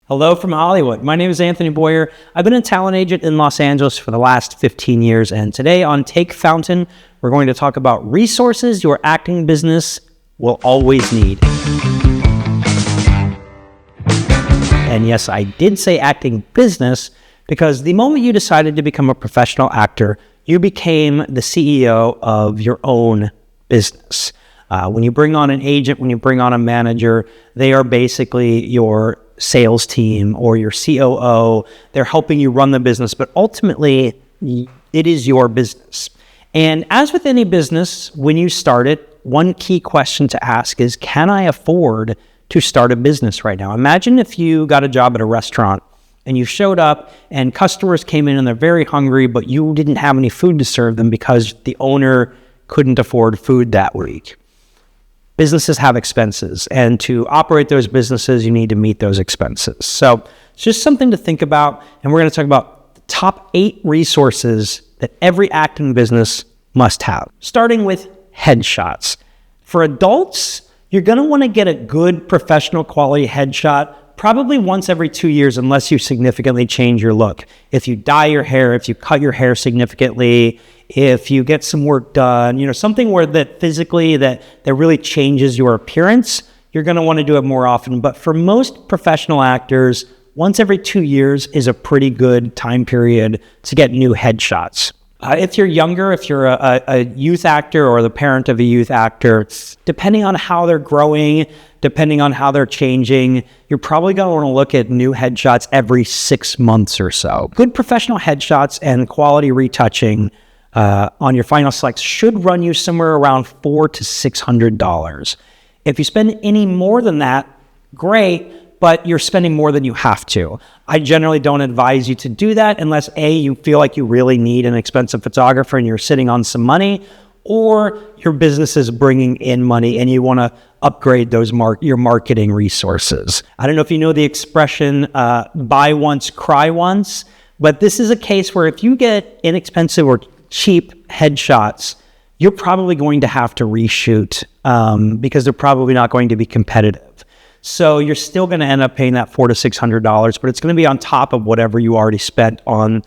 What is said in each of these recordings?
Hello from Hollywood. My name is Anthony Boyer. I've been a talent agent in Los Angeles for the last 15 years, and today on Take Fountain, we're going to talk about resources your acting business will always need. And yes, I did say acting business because the moment you decided to become a professional actor, you became the CEO of your own business. When you bring on an agent, when you bring on a manager, they are basically your sales team or your COO. They're helping you run the business, but ultimately it is your business. And as with any business, when you start it, one key question to ask is, can I afford to start a business right now? Imagine if you got a job at a restaurant and you showed up and customers came in and they're very hungry, but you didn't have any food to serve them because the owner couldn't afford food that week. Businesses have expenses, and to operate those businesses, you need to meet those expenses. So it's just something to think about, and we're going to talk about the top 8 resources that every acting business must have, starting with headshots. For adults, you're going to want to get a good professional quality headshot probably once every 2 years, unless you significantly change your look. If you dye your hair, if you cut your hair significantly, if you get some work done, something where that physically that really changes your appearance, you're going to want to do it more often. But for most professional actors, once every 2 years is a pretty good time period to get new headshots. If you're younger, if you're a youth actor or the parent of a youth actor, depending on how they're growing, depending on how they're changing, you're probably going to want to look at new headshots every 6 months or so. Good professional headshots and quality retouching on your final selects should run you somewhere around $400 to $600. If you spend any more than that, great, but you're spending more than you have to. I generally don't advise you to do that unless A, you feel like you really need an expensive photographer and you're sitting on some money, or your business is bringing in money and you want to upgrade those your marketing resources. I don't know if you know the expression, buy once, cry once, but this is a case where if you get inexpensive or cheap headshots, you're probably going to have to reshoot because they're probably not going to be competitive. So you're still going to end up paying that $400 to $600, but it's going to be on top of whatever you already spent on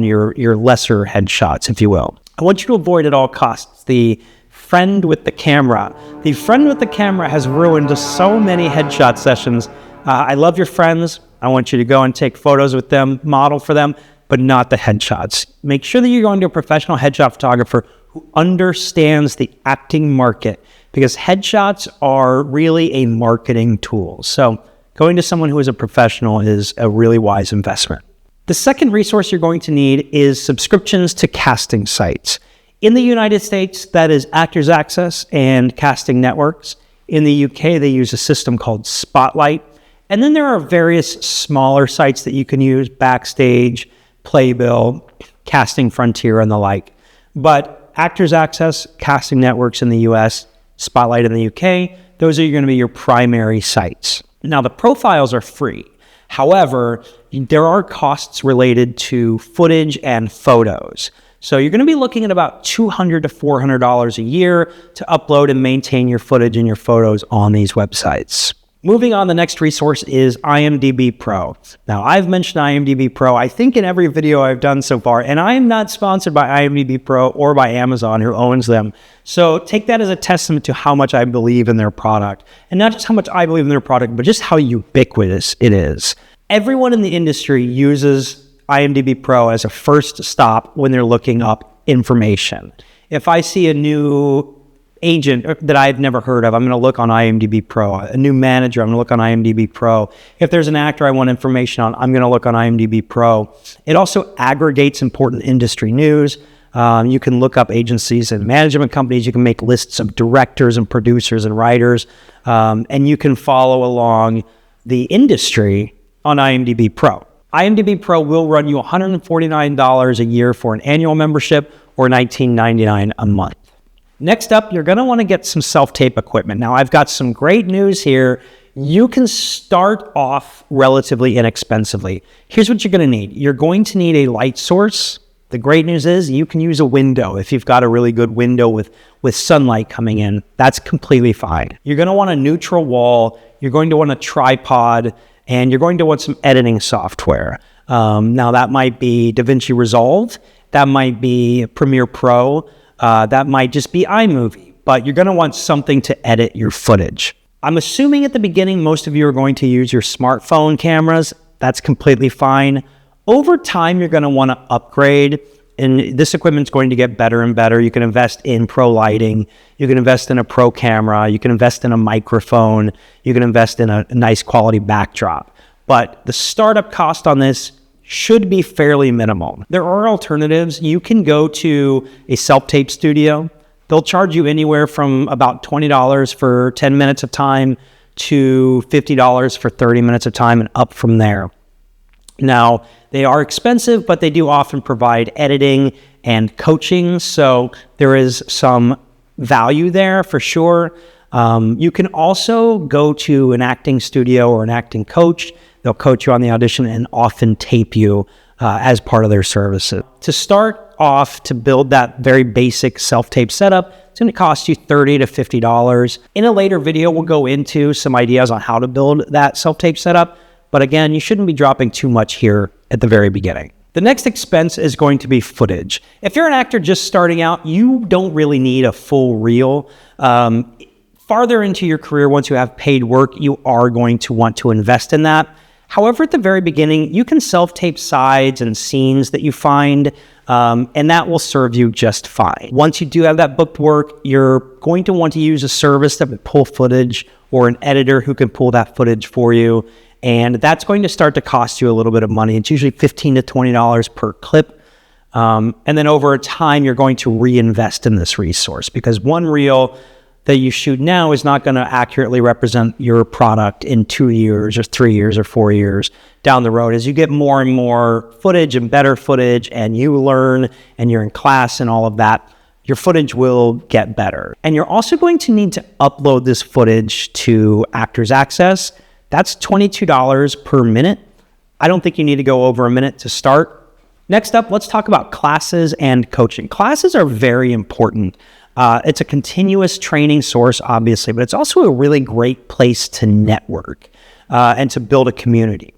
your lesser headshots, if you will. I want you to avoid at all costs the friend with the camera. The friend with the camera has ruined so many headshot sessions. I love your friends. I want you to go and take photos with them, model for them, but not the headshots. Make sure that you're going to a professional headshot photographer who understands the acting market, because headshots are really a marketing tool. So going to someone who is a professional is a really wise investment. The second resource you're going to need is subscriptions to casting sites. In the United States, that is Actors Access and Casting Networks. In the UK, they use a system called Spotlight. And then there are various smaller sites that you can use, Backstage, Playbill, Casting Frontier, and the like. But Actors Access, Casting Networks in the US, Spotlight in the UK, those are going to be your primary sites. Now, the profiles are free. However, there are costs related to footage and photos. So you're going to be looking at about $200 to $400 a year to upload and maintain your footage and your photos on these websites. Moving on, the next resource is IMDB Pro. Now, I've mentioned IMDB Pro, I think, in every video I've done so far, and I am not sponsored by IMDB Pro or by Amazon, who owns them. So take that as a testament to how much I believe in their product. And not just how much I believe in their product, but just how ubiquitous it is. Everyone in the industry uses IMDB Pro as a first stop when they're looking up information. If I see a new agent that I've never heard of, I'm going to look on IMDB Pro. A new manager, I'm going to look on IMDB Pro. If there's an actor I want information on, I'm going to look on IMDB Pro. It also aggregates important industry news. You can look up agencies and management companies. You can make lists of directors and producers and writers, and you can follow along the industry on IMDB Pro. IMDB Pro will run you $149 a year for an annual membership or $19.99 a month. Next up, you're going to want to get some self-tape equipment. Now, I've got some great news here. You can start off relatively inexpensively. Here's what you're going to need. You're going to need a light source. The great news is you can use a window. If you've got a really good window with sunlight coming in, that's completely fine. You're going to want a neutral wall. You're going to want a tripod. and you're going to want some editing software. Now that might be DaVinci Resolve, that might be Premiere Pro, that might just be iMovie, but you're going to want something to edit your footage. I'm assuming at the beginning, most of you are going to use your smartphone cameras. That's completely fine. Over time, you're going to want to upgrade, and this equipment's going to get better and better. You can invest in pro lighting. You can invest in a pro camera. You can invest in a microphone. You can invest in a nice quality backdrop. But the startup cost on this should be fairly minimal. There are alternatives. You can go to a self-tape studio. They'll charge you anywhere from about $20 for 10 minutes of time to $50 for 30 minutes of time and up from there. Now, they are expensive, but they do often provide editing and coaching, so there is some value there for sure. You can also go to an acting studio or an acting coach. They'll coach you on the audition and often tape you as part of their services. To start off, to build that very basic self-tape setup, it's going to cost you $30 to $50. In a later video, we'll go into some ideas on how to build that self-tape setup. But again, you shouldn't be dropping too much here at the very beginning. The next expense is going to be footage. If you're an actor just starting out, you don't really need a full reel. Farther into your career, once you have paid work, you are going to want to invest in that. However, at the very beginning, you can self-tape sides and scenes that you find, and that will serve you just fine. Once you do have that booked work, you're going to want to use a service that will pull footage or an editor who can pull that footage for you. And that's going to start to cost you a little bit of money. It's usually $15 to $20 per clip. And then over time, you're going to reinvest in this resource because one reel that you shoot now is not going to accurately represent your product in 2 years or 3 years or 4 years down the road. As you get more and more footage and better footage and you learn and you're in class and all of that, your footage will get better. And you're also going to need to upload this footage to Actors Access. That's $22 per minute. I don't think you need to go over a minute to start. Next up, let's talk about classes and coaching. Classes are very important. It's a continuous training source, obviously, but it's also a really great place to network and to build a community.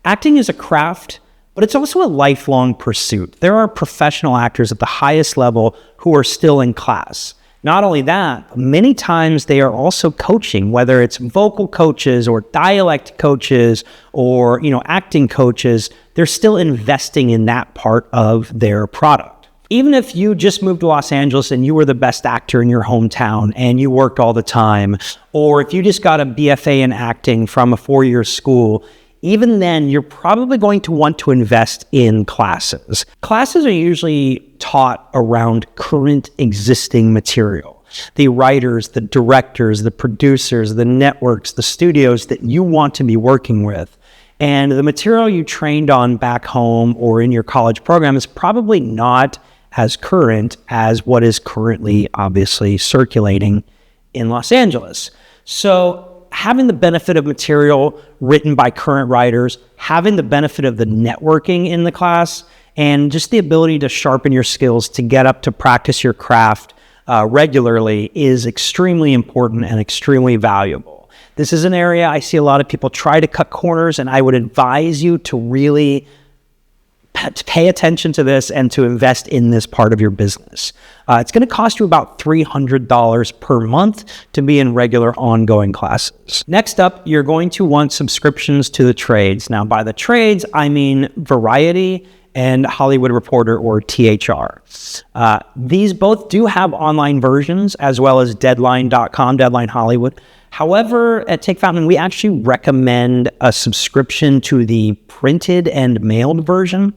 Acting is a craft, but it's also a lifelong pursuit. There are professional actors at the highest level who are still in class. Not only that, many times they are also coaching, whether it's vocal coaches or dialect coaches or, acting coaches, they're still investing in that part of their product. Even if you just moved to Los Angeles and you were the best actor in your hometown and you worked all the time, or if you just got a BFA in acting from a 4-year school, even then, you're probably going to want to invest in classes. Classes are usually taught around current existing material. The writers, the directors, the producers, the networks, the studios that you want to be working with. And the material you trained on back home or in your college program is probably not as current as what is currently obviously circulating in Los Angeles. So having the benefit of material written by current writers, having the benefit of the networking in the class, and just the ability to sharpen your skills to get up to practice your craft regularly is extremely important and extremely valuable. This is an area I see a lot of people try to cut corners, and I would advise you to really pay attention to this and to invest in this part of your business. It's going to cost you about $300 per month to be in regular ongoing classes. Next up, you're going to want subscriptions to the trades. Now, by the trades, I mean Variety and Hollywood Reporter, or THR. These both do have online versions, as well as Deadline.com, Deadline Hollywood. However, at Take Fountain, we actually recommend a subscription to the printed and mailed version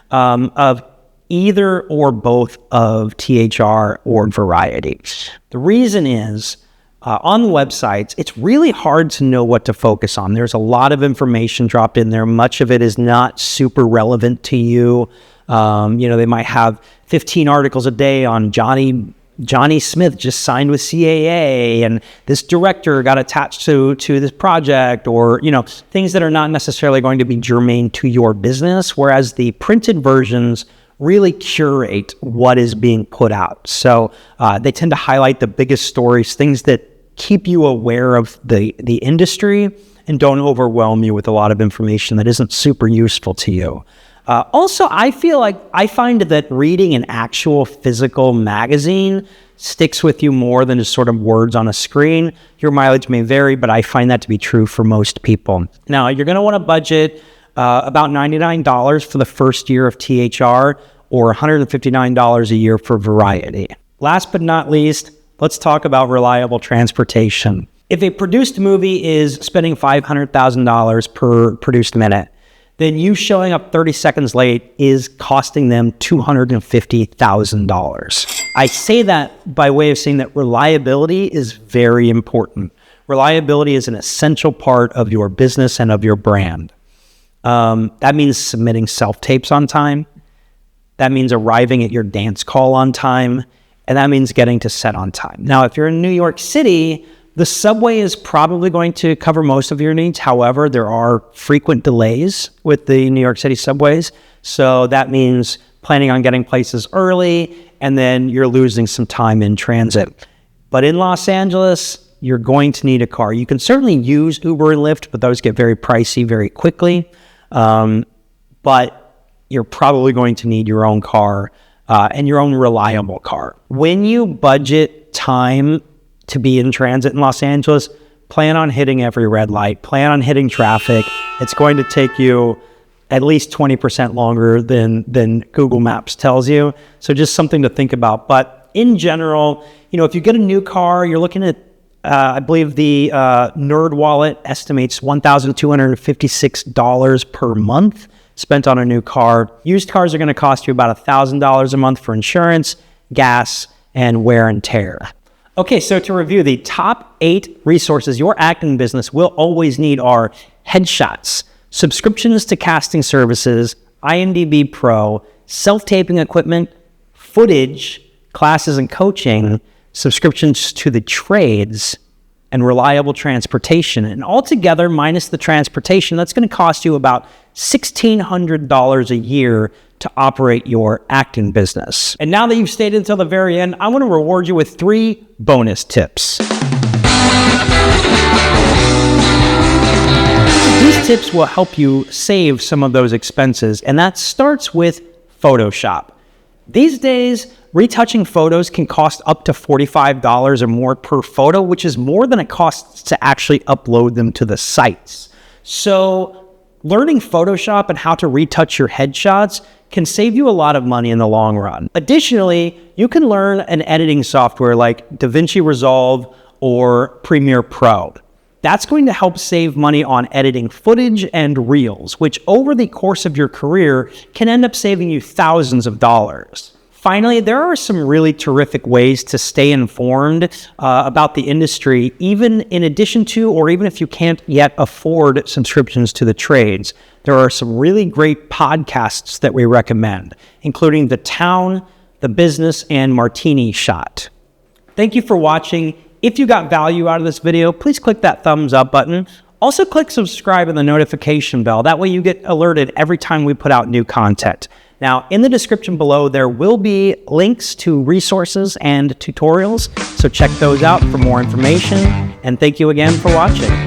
of either or both of THR or Variety. The reason is, on the websites, it's really hard to know what to focus on. There's a lot of information dropped in there. Much of it is not super relevant to you. They might have 15 articles a day on Johnny Smith just signed with CAA, and this director got attached to this project, or, things that are not necessarily going to be germane to your business, whereas the printed versions really curate what is being put out. So they tend to highlight the biggest stories, things that keep you aware of the industry and don't overwhelm you with a lot of information that isn't super useful to you. Also, I find that reading an actual physical magazine sticks with you more than just sort of words on a screen. Your mileage may vary, but I find that to be true for most people. Now, you're going to want to budget about $99 for the first year of THR or $159 a year for Variety. Last but not least, let's talk about reliable transportation. If a produced movie is spending $500,000 per produced minute, then you showing up 30 seconds late is costing them $250,000. I say that by way of saying that reliability is very important. Reliability is an essential part of your business and of your brand. That means submitting self-tapes on time. That means arriving at your dance call on time. And that means getting to set on time. Now, if you're in New York City, the subway is probably going to cover most of your needs. However, there are frequent delays with the New York City subways. So that means planning on getting places early, and then you're losing some time in transit. But in Los Angeles, you're going to need a car. You can certainly use Uber and Lyft, but those get very pricey very quickly. But you're probably going to need your own car and your own reliable car. When you budget time to be in transit in Los Angeles, plan on hitting every red light, plan on hitting traffic. It's going to take you at least 20% longer than Google Maps tells you. So just something to think about. But in general, if you get a new car, you're looking at, I believe the Nerd Wallet estimates $1,256 per month spent on a new car. Used cars are going to cost you about $1,000 a month for insurance, gas, and wear and tear. Okay, so to review, the top 8 resources your acting business will always need are headshots, subscriptions to casting services, IMDB Pro, self-taping equipment, footage, classes and coaching, subscriptions to the trades, and reliable transportation. And altogether, minus the transportation, that's going to cost you about $1,600 a year to operate your acting business. And now that you've stayed until the very end, I want to reward you with 3 bonus tips. These tips will help you save some of those expenses, and that starts with Photoshop. These days, retouching photos can cost up to $45 or more per photo, which is more than it costs to actually upload them to the sites. So learning Photoshop and how to retouch your headshots can save you a lot of money in the long run. Additionally, you can learn an editing software like DaVinci Resolve or Premiere Pro. That's going to help save money on editing footage and reels, which over the course of your career can end up saving you thousands of dollars. Finally, there are some really terrific ways to stay informed about the industry, even in addition to, or even if you can't yet afford subscriptions to the trades. There are some really great podcasts that we recommend, including The Town, The Business, and Martini Shot. Thank you for watching. If you got value out of this video, please click that thumbs up button. Also click subscribe and the notification bell. That way you get alerted every time we put out new content. Now, in the description below, there will be links to resources and tutorials, so check those out for more information. And thank you again for watching.